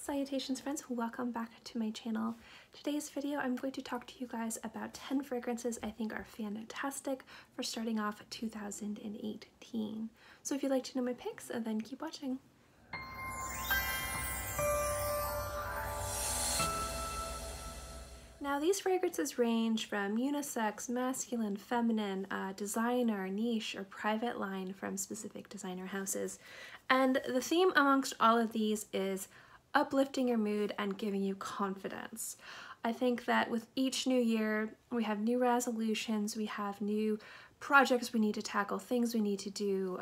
Salutations friends, welcome back to my channel. Today's video I'm going to talk to you guys about 10 fragrances I think are fantastic for starting off 2018. So if you'd like to know my picks, then keep watching. Now these fragrances range from unisex, masculine, feminine, designer, niche, or private line from specific designer houses. And the theme amongst all of these is uplifting your mood and giving you confidence. I think that with each new year, we have new resolutions, we have new projects we need to tackle, things we need to do,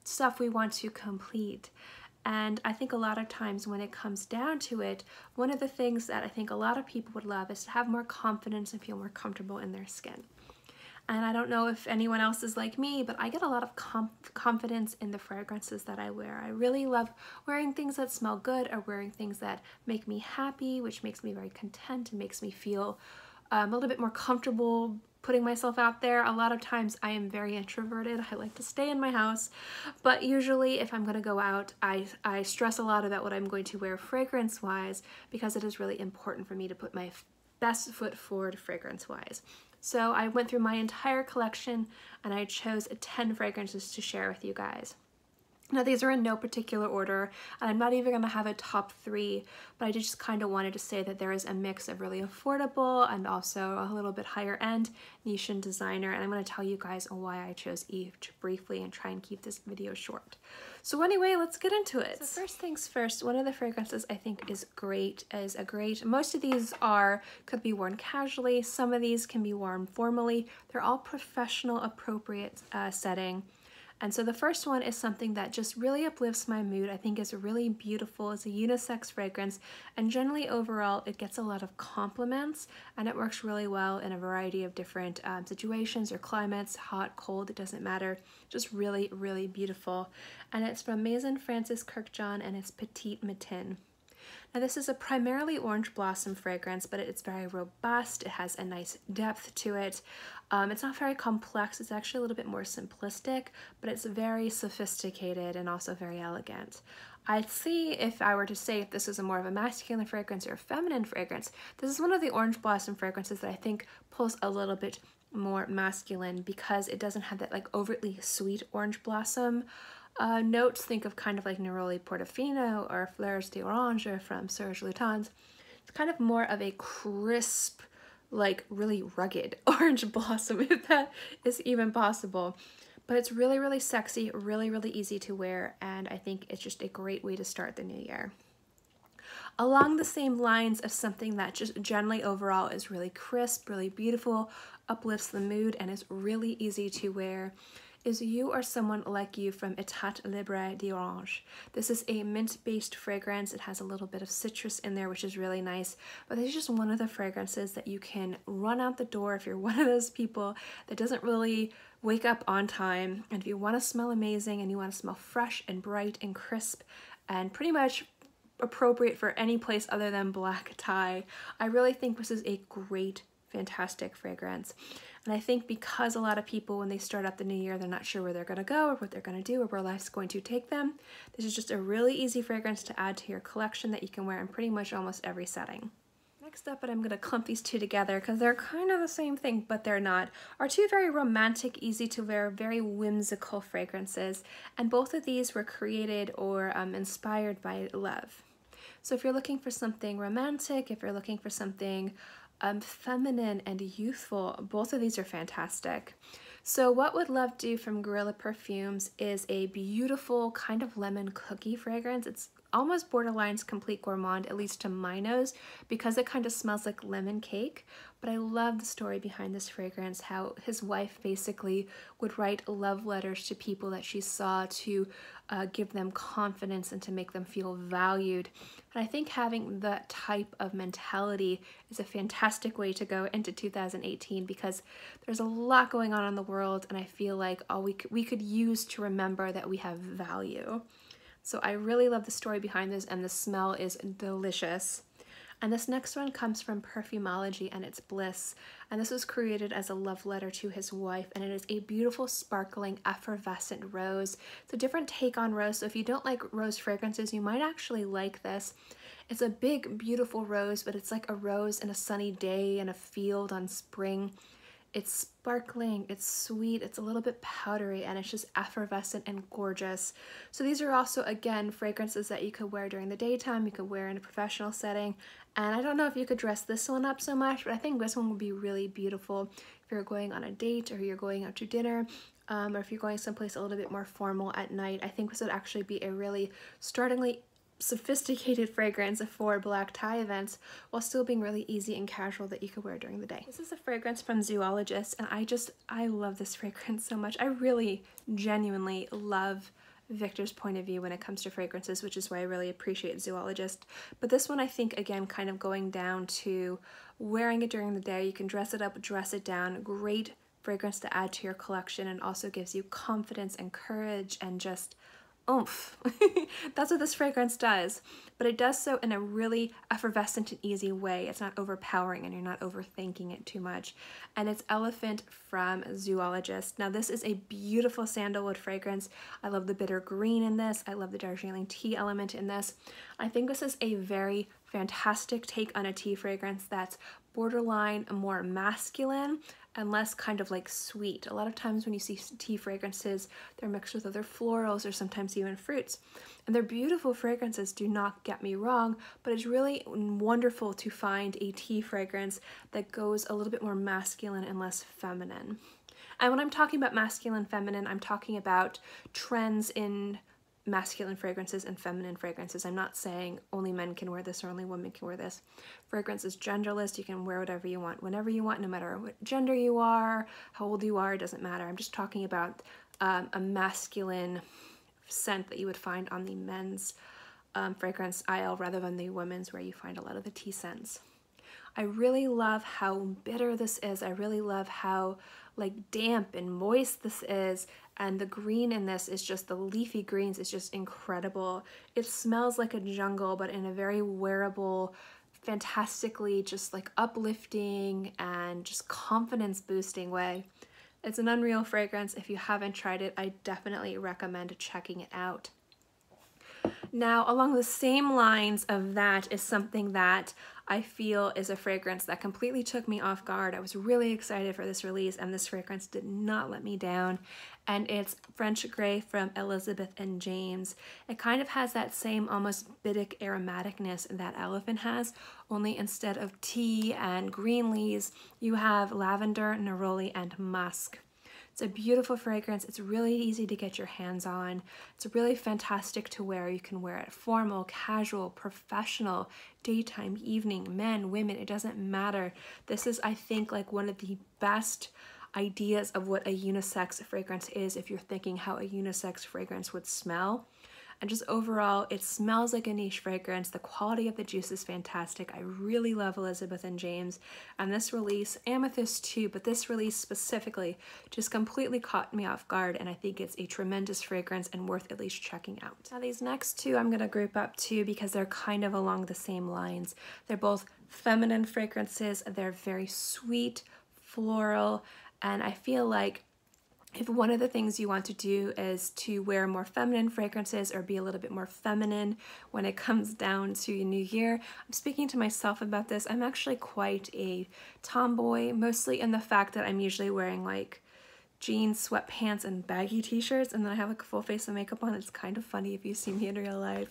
stuff we want to complete. And I think a lot of times when it comes down to it, one of the things that I think a lot of people would love is to have more confidence and feel more comfortable in their skin. And I don't know if anyone else is like me, but I get a lot of confidence in the fragrances that I wear. I really love wearing things that smell good or wearing things that make me happy, which makes me very content and makes me feel a little bit more comfortable putting myself out there. A lot of times I am very introverted. I like to stay in my house, but usually if I'm going to go out, I stress a lot about what I'm going to wear fragrance-wise because it is really important for me to put my best foot forward fragrance-wise. So I went through my entire collection and I chose 10 fragrances to share with you guys. Now these are in no particular order, and I'm not even going to have a top 3, but I just kind of wanted to say that there is a mix of really affordable and also a little bit higher end, niche and designer, and I'm going to tell you guys why I chose each briefly and try and keep this video short. So anyway, let's get into it. So first things first, one of the fragrances I think is most of these could be worn casually, some of these can be worn formally, they're all professional appropriate setting. And so the first one is something that just really uplifts my mood. I think is really beautiful. It's a unisex fragrance, and generally overall it gets a lot of compliments, and it works really well in a variety of different situations or climates, hot, cold, it doesn't matter. Just really, really beautiful. And it's from Maison Francis Kurkdjian, and it's Petit Matin. Now this is a primarily orange blossom fragrance, but it's very robust. It has a nice depth to it. It's not very complex. It's actually a little bit more simplistic, but it's very sophisticated and also very elegant. I'd see if I were to say if this is more of a masculine fragrance or a feminine fragrance. This is one of the orange blossom fragrances that I think pulls a little bit more masculine because it doesn't have that like overtly sweet orange blossom notes. Think of kind of like Neroli Portofino or Fleurs d'Orange from Serge Lutens. It's kind of more of a crisp, like really rugged orange blossom, if that is even possible. But it's really, really sexy, really, really easy to wear, and I think it's just a great way to start the new year. Along the same lines of something that just generally overall is really crisp, really beautiful, uplifts the mood, and is really easy to wear, is You or Someone Like You from Etat Libre d'Orange. This is a mint-based fragrance. It has a little bit of citrus in there, which is really nice, but it's just one of the fragrances that you can run out the door if you're one of those people that doesn't really wake up on time, and if you want to smell amazing and you want to smell fresh and bright and crisp and pretty much appropriate for any place other than black tie, I really think this is a great, fantastic fragrance. And I think because a lot of people, when they start out the new year, they're not sure where they're going to go or what they're going to do or where life's going to take them, this is just a really easy fragrance to add to your collection that you can wear in pretty much almost every setting. Next up, and I'm going to clump these two together because they're kind of the same thing, but they're not, are two very romantic, easy to wear, very whimsical fragrances. And both of these were created or inspired by love. So if you're looking for something romantic, if you're looking for something feminine and youthful, both of these are fantastic. So what would Love do from Guerrilla Perfumes is a beautiful kind of lemon cookie fragrance. It's almost borderlines complete gourmand, at least to my nose, because it kind of smells like lemon cake. But I love the story behind this fragrance, how his wife basically would write love letters to people that she saw to give them confidence and to make them feel valued. And I think having that type of mentality is a fantastic way to go into 2018 because there's a lot going on in the world, and I feel like all we could use to remember that we have value. So I really love the story behind this, and the smell is delicious. And this next one comes from Perfumology, and it's Blyss. And this was created as a love letter to his wife, and it is a beautiful, sparkling, effervescent rose. It's a different take on rose, so if you don't like rose fragrances, you might actually like this. It's a big, beautiful rose, but it's like a rose in a sunny day in a field on spring. It's sparkling, it's sweet, it's a little bit powdery, and it's just effervescent and gorgeous. So these are also, again, fragrances that you could wear during the daytime, you could wear in a professional setting. And I don't know if you could dress this one up so much, but I think this one would be really beautiful if you're going on a date or you're going out to dinner, or if you're going someplace a little bit more formal at night. I think this would actually be a really startlingly sophisticated fragrance for black tie events while still being really easy and casual that you could wear during the day. This is a fragrance from Zoologist, and I love this fragrance so much. I really genuinely love Victor's point of view when it comes to fragrances, which is why I really appreciate Zoologist. But this one, I think, again, kind of going down to wearing it during the day. You can dress it up, dress it down. Great fragrance to add to your collection, and also gives you confidence and courage and just oomph. That's what this fragrance does, but it does so in a really effervescent and easy way. It's not overpowering and you're not overthinking it too much. And it's Elephant from Zoologist. Now this is a beautiful sandalwood fragrance. I love the bitter green in this. I love the Darjeeling tea element in this. I think this is a very fantastic take on a tea fragrance that's borderline more masculine and less kind of like sweet. A lot of times when you see tea fragrances, they're mixed with other florals or sometimes even fruits. And they're beautiful fragrances, do not get me wrong, but it's really wonderful to find a tea fragrance that goes a little bit more masculine and less feminine. And when I'm talking about masculine, feminine, I'm talking about trends in masculine fragrances and feminine fragrances. I'm not saying only men can wear this or only women can wear this. Fragrance is genderless. You can wear whatever you want, whenever you want, no matter what gender you are, how old you are, it doesn't matter. I'm just talking about a masculine scent that you would find on the men's fragrance aisle rather than the women's where you find a lot of the tea scents. I really love how bitter this is. I really love how like damp and moist this is, and the green in this is just, the leafy greens is just incredible. It smells like a jungle, but in a very wearable, fantastically just like uplifting and just confidence boosting way. It's an unreal fragrance. If you haven't tried it, I definitely recommend checking it out. Now, along the same lines of that is something that I feel is a fragrance that completely took me off guard. I was really excited for this release, and this fragrance did not let me down. And it's French Grey from Elizabeth and James. It kind of has that same almost bitic aromaticness that Elephant has, only instead of tea and green leaves, you have lavender, neroli, and musk. It's a beautiful fragrance. It's really easy to get your hands on. It's really fantastic to wear. You can wear it formal, casual, professional, daytime, evening, men, women, it doesn't matter. This is, I think, like one of the best ideas of what a unisex fragrance is if you're thinking how a unisex fragrance would smell. And just overall, it smells like a niche fragrance. The quality of the juice is fantastic. I really love Elizabeth and James. And this release, Amethyst too, but this release specifically just completely caught me off guard. And I think it's a tremendous fragrance and worth at least checking out. Now these next two I'm gonna group up too because they're kind of along the same lines. They're both feminine fragrances. They're very sweet, floral, and I feel like if one of the things you want to do is to wear more feminine fragrances or be a little bit more feminine when it comes down to New Year, I'm speaking to myself about this. I'm actually quite a tomboy, mostly in the fact that I'm usually wearing like jeans, sweatpants, and baggy t-shirts, and then I have like a full face of makeup on. It's kind of funny if you see me in real life.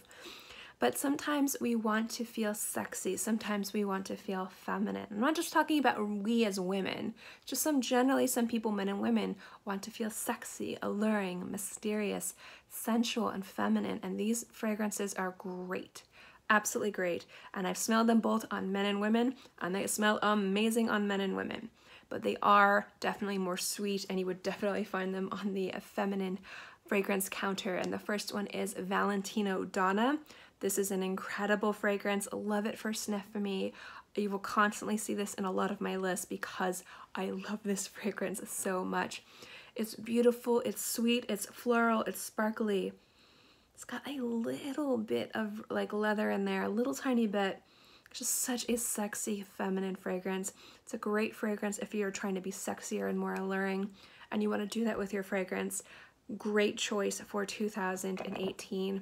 But sometimes we want to feel sexy. Sometimes we want to feel feminine. I'm not just talking about we as women. Just generally some people, men and women, want to feel sexy, alluring, mysterious, sensual, and feminine. And these fragrances are great. Absolutely great. And I've smelled them both on men and women, and they smell amazing on men and women. But they are definitely more sweet, and you would definitely find them on the feminine fragrance counter. And the first one is Valentino Donna. This is an incredible fragrance. Love it for sniff for me. You will constantly see this in a lot of my lists because I love this fragrance so much. It's beautiful, it's sweet, it's floral, it's sparkly. It's got a little bit of like leather in there, a little tiny bit. Just such a sexy feminine fragrance. It's a great fragrance if you're trying to be sexier and more alluring and you want to do that with your fragrance. Great choice for 2018.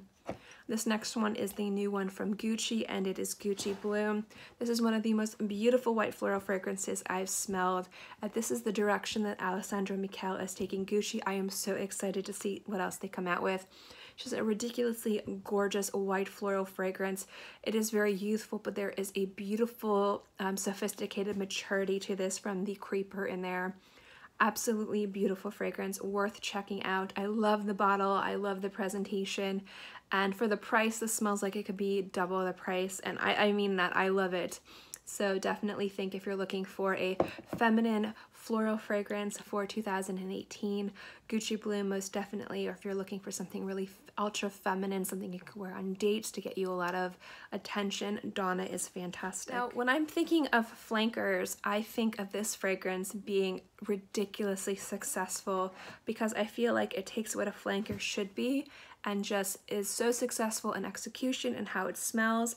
This next one is the new one from Gucci, and it is Gucci Bloom. This is one of the most beautiful white floral fragrances I've smelled. This is the direction that Alessandro Michele is taking Gucci. I am so excited to see what else they come out with. It's just a ridiculously gorgeous white floral fragrance. It is very youthful, but there is a beautiful, sophisticated maturity to this from the creeper in there. Absolutely beautiful fragrance, worth checking out. I love the bottle, I love the presentation, and for the price, this smells like it could be double the price, and I mean that, I love it. So definitely think if you're looking for a feminine floral fragrance for 2018, Gucci Bloom most definitely, or if you're looking for something really ultra feminine, something you can wear on dates to get you a lot of attention, Donna is fantastic. Now, when I'm thinking of flankers, I think of this fragrance being ridiculously successful because I feel like it takes what a flanker should be and just is so successful in execution and how it smells.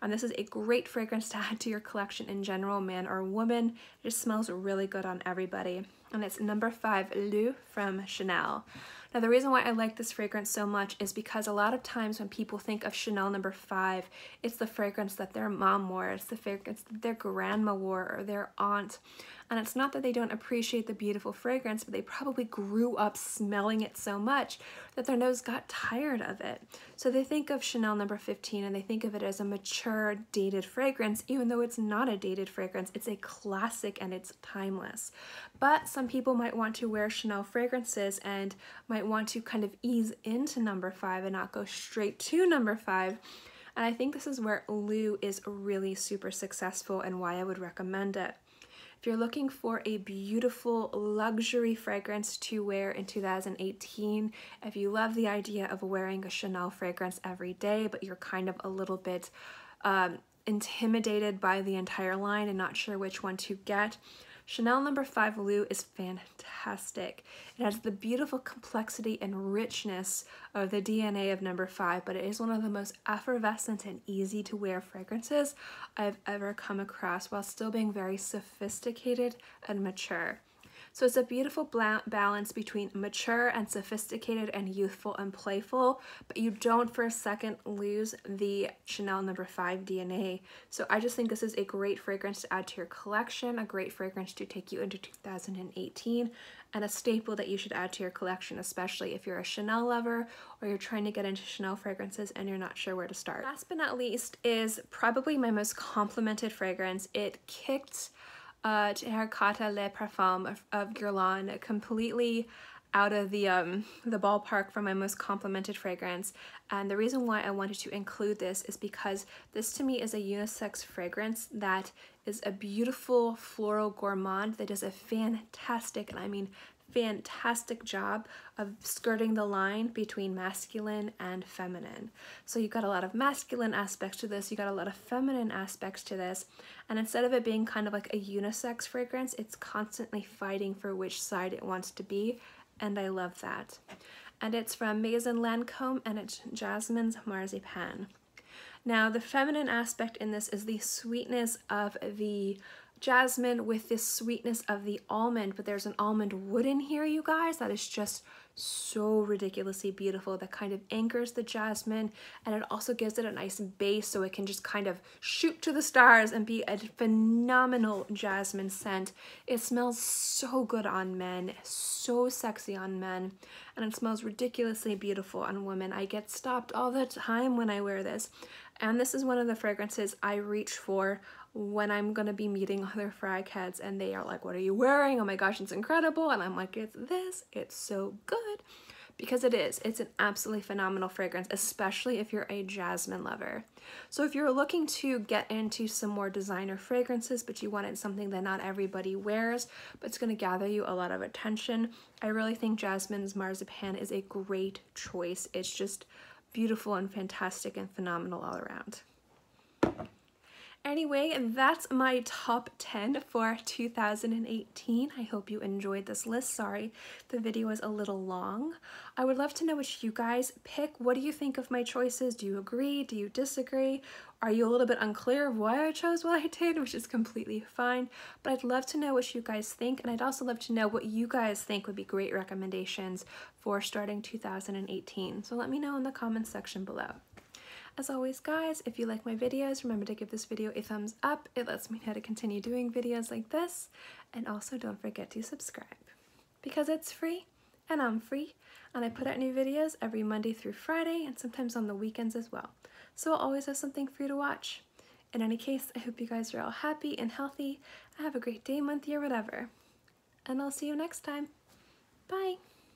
And this is a great fragrance to add to your collection in general, man or woman. It just smells really good on everybody. And it's No. 5 Leau from Chanel. Now, the reason why I like this fragrance so much is because a lot of times when people think of Chanel No. 5, it's the fragrance that their mom wore, it's the fragrance that their grandma wore or their aunt. And it's not that they don't appreciate the beautiful fragrance, but they probably grew up smelling it so much that their nose got tired of it. So they think of Chanel No. 15 and they think of it as a mature, dated fragrance, even though it's not a dated fragrance. It's a classic and it's timeless. But some people might want to wear Chanel fragrances and might want to kind of ease into No. 5 and not go straight to No. 5. And I think this is where Leau is really super successful and why I would recommend it. If you're looking for a beautiful luxury fragrance to wear in 2018, if you love the idea of wearing a Chanel fragrance every day, but you're kind of a little bit intimidated by the entire line and not sure which one to get, Chanel No. 5 Leau is fantastic. It has the beautiful complexity and richness of the DNA of No. 5, but it is one of the most effervescent and easy to wear fragrances I've ever come across while still being very sophisticated and mature. So it's a beautiful balance between mature and sophisticated and youthful and playful, but you don't for a second lose the Chanel No. 5 DNA. So I just think this is a great fragrance to add to your collection, a great fragrance to take you into 2018, and a staple that you should add to your collection, especially if you're a Chanel lover or you're trying to get into Chanel fragrances and you're not sure where to start. Last but not least is probably my most complimented fragrance. It kicked Terracotta Le Parfum of Guerlain completely out of the ballpark for my most complimented fragrance. And the reason why I wanted to include this is because this to me is a unisex fragrance that is a beautiful floral gourmand that does a fantastic, and I mean fantastic job of skirting the line between masculine and feminine. So you got a lot of masculine aspects to this, you got a lot of feminine aspects to this, and instead of it being kind of like a unisex fragrance, it's constantly fighting for which side it wants to be, and I love that. And it's from Maison Lancome, and it's Jasmins Marzipane. Now, the feminine aspect in this is the sweetness of the jasmine with this sweetness of the almond, but there's an almond wood in here, you guys, that is just so ridiculously beautiful, that kind of anchors the jasmine, and it also gives it a nice base so it can just kind of shoot to the stars and be a phenomenal jasmine scent. It smells so good on men, so sexy on men, and it smells ridiculously beautiful on women. I get stopped all the time when I wear this, and this is one of the fragrances I reach for when I'm gonna be meeting other frag heads and they are like, what are you wearing? Oh my gosh, it's incredible. And I'm like, it's this, it's so good. Because it is, it's an absolutely phenomenal fragrance, especially if you're a jasmine lover. So if you're looking to get into some more designer fragrances, but you wanted something that not everybody wears, but it's gonna gather you a lot of attention, I really think Jasmins Marzipane is a great choice. It's just beautiful and fantastic and phenomenal all around. Anyway, that's my top 10 for 2018. I hope you enjoyed this list. Sorry, the video was a little long. I would love to know what you guys pick. What do you think of my choices? Do you agree? Do you disagree? Are you a little bit unclear of why I chose what I did, which is completely fine, but I'd love to know what you guys think, and I'd also love to know what you guys think would be great recommendations for starting 2018. So let me know in the comments section below. As always, guys, if you like my videos, remember to give this video a thumbs up. It lets me know to continue doing videos like this. And also don't forget to subscribe because it's free and I'm free, and I put out new videos every Monday through Friday and sometimes on the weekends as well. So I'll always have something for you to watch. In any case, I hope you guys are all happy and healthy. Have a great day, month, year, whatever. And I'll see you next time. Bye.